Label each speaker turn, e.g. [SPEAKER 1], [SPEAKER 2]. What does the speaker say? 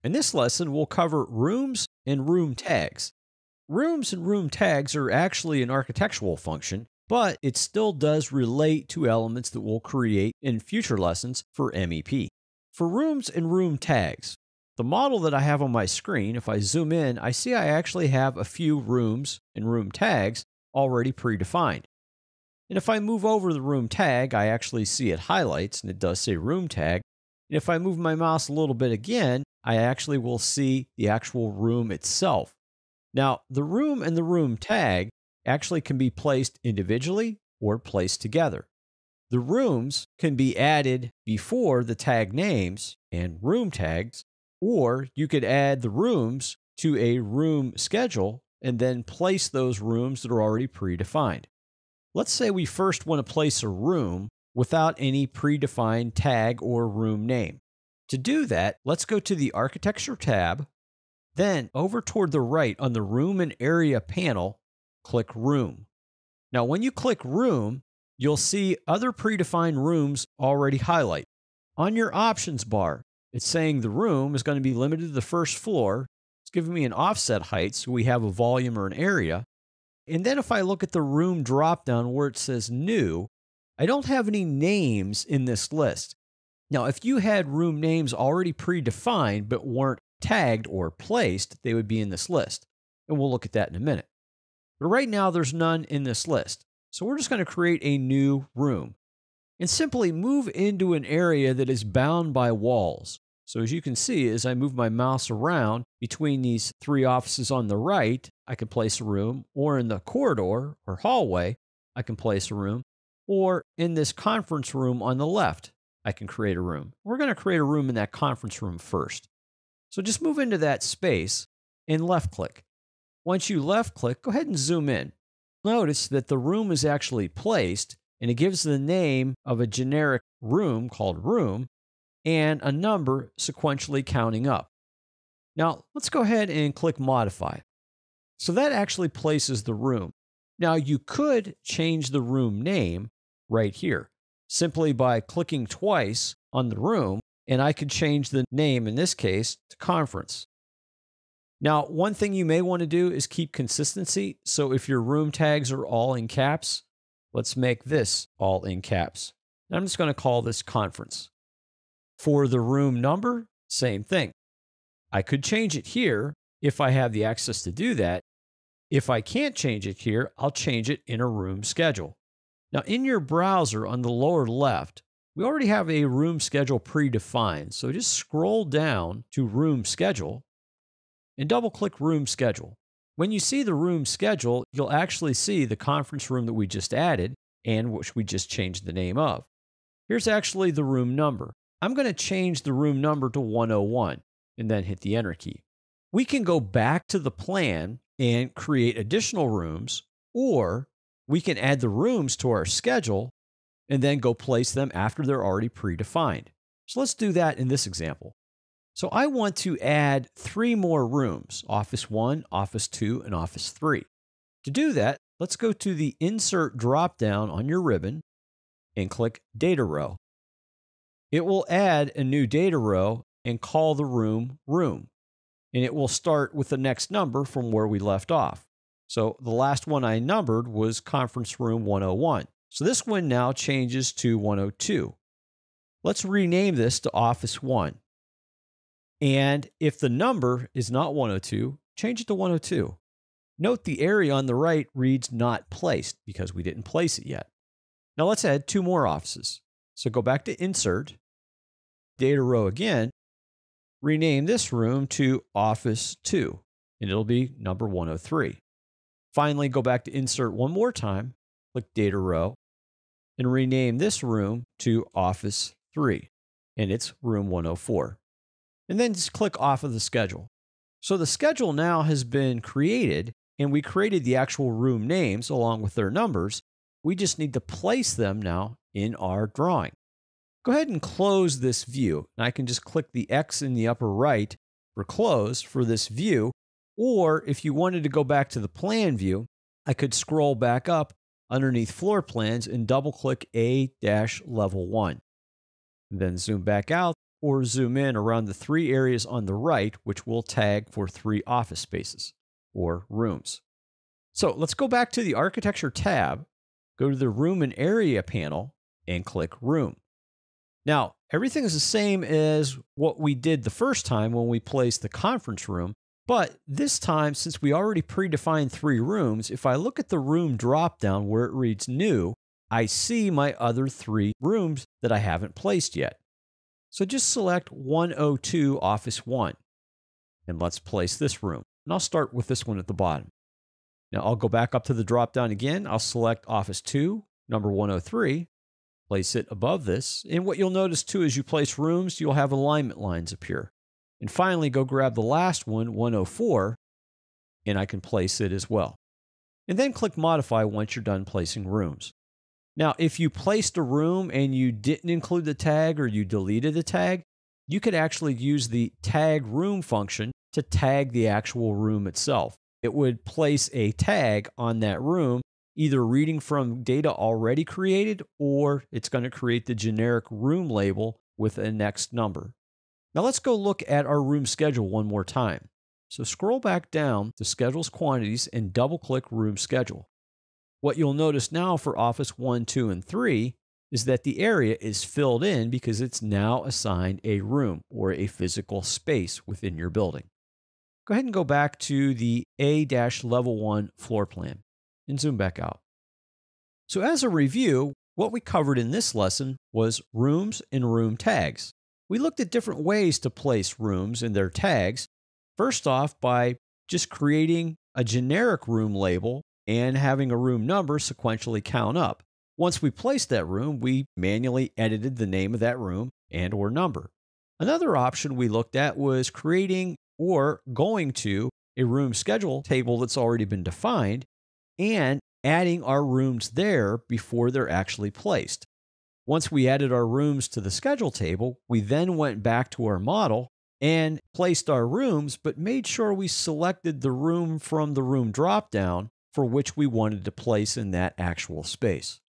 [SPEAKER 1] In this lesson, we'll cover rooms and room tags. Rooms and room tags are actually an architectural function, but it still does relate to elements that we'll create in future lessons for MEP. For rooms and room tags, the model that I have on my screen, if I zoom in, I see I actually have a few rooms and room tags already predefined. And if I move over the room tag, I actually see it highlights, and it does say room tag. And if I move my mouse a little bit again, I actually will see the actual room itself. Now, the room and the room tag actually can be placed individually or placed together. The rooms can be added before the tag names and room tags, or you could add the rooms to a room schedule and then place those rooms that are already predefined. Let's say we first want to place a room without any predefined tag or room name. To do that, let's go to the Architecture tab, then over toward the right on the Room and Area panel, click Room. Now, when you click Room, you'll see other predefined rooms already highlight. On your options bar, it's saying the room is going to be limited to the first floor. It's giving me an offset height, so we have a volume or an area. And then if I look at the room dropdown where it says New, I don't have any names in this list. Now, if you had room names already predefined but weren't tagged or placed, they would be in this list. And we'll look at that in a minute. But right now, there's none in this list. So we're just going to create a new room and simply move into an area that is bound by walls. So as you can see, as I move my mouse around between these three offices on the right, I can place a room, or in the corridor or hallway, I can place a room, or in this conference room on the left, I can create a room. We're going to create a room in that conference room first. So just move into that space and left click. Once you left click, go ahead and zoom in. Notice that the room is actually placed, and it gives the name of a generic room called room and a number sequentially counting up. Now, let's go ahead and click modify. So that actually places the room. Now, you could change the room name right here simply by clicking twice on the room, and I could change the name in this case to conference. Now, one thing you may want to do is keep consistency. So if your room tags are all in caps, let's make this all in caps. And I'm just going to call this conference. For the room number, same thing. I could change it here if I have the access to do that. If I can't change it here, I'll change it in a room schedule. Now, in your browser on the lower left, we already have a room schedule predefined. So just scroll down to Room Schedule and double-click Room Schedule. When you see the room schedule, you'll actually see the conference room that we just added and which we just changed the name of. Here's actually the room number. I'm going to change the room number to 101 and then hit the Enter key. We can go back to the plan and create additional rooms, or we can add the rooms to our schedule and then go place them after they're already predefined. So let's do that in this example. So I want to add 3 more rooms, Office 1, Office 2, and Office 3. To do that, let's go to the Insert dropdown on your ribbon and click Data Row. It will add a new data row and call the room Room. And it will start with the next number from where we left off. So the last one I numbered was Conference Room 101. So this one now changes to 102. Let's rename this to Office 1. And if the number is not 102, change it to 102. Note the area on the right reads Not Placed because we didn't place it yet. Now let's add 2 more offices. So go back to Insert, Data Row again, rename this room to Office 2, and it'll be number 103. Finally, go back to Insert one more time, click Data Row, and rename this room to Office 3, and it's room 104. And then just click off of the schedule. So the schedule now has been created, and we created the actual room names along with their numbers. We just need to place them now in our drawing. Go ahead and close this view. And I can just click the X in the upper right for close for this view. Or if you wanted to go back to the plan view, I could scroll back up underneath floor plans and double click A-level 1. Then zoom back out, or zoom in around the 3 areas on the right, which we'll tag for 3 office spaces or rooms. So let's go back to the Architecture tab, go to the Room and Area panel, and click Room. Now, everything is the same as what we did the first time when we placed the conference room, but this time, since we already predefined 3 rooms, if I look at the room dropdown where it reads New, I see my other 3 rooms that I haven't placed yet. So just select 102 Office 1, and let's place this room. And I'll start with this one at the bottom. Now I'll go back up to the dropdown again. I'll select Office 2, number 103, place it above this. And what you'll notice too, as you place rooms, you'll have alignment lines appear. And finally, go grab the last one, 104, and I can place it as well. And then click Modify once you're done placing rooms. Now, if you placed a room and you didn't include the tag or you deleted the tag, you could actually use the tag room function to tag the actual room itself. It would place a tag on that room, either reading from data already created, or it's going to create the generic room label with a next number. Now let's go look at our room schedule one more time. So scroll back down to Schedules Quantities and double-click Room Schedule. What you'll notice now for Office 1, 2, and 3 is that the area is filled in because it's now assigned a room or a physical space within your building. Go ahead and go back to the A-Level 1 floor plan and zoom back out. So as a review, what we covered in this lesson was rooms and room tags. We looked at different ways to place rooms and their tags. First off, by just creating a generic room label and having a room number sequentially count up. Once we placed that room, we manually edited the name of that room and/or number. Another option we looked at was creating or going to a room schedule table that's already been defined and adding our rooms there before they're actually placed. Once we added our rooms to the schedule table, we then went back to our model and placed our rooms, but made sure we selected the room from the room dropdown for which we wanted to place in that actual space.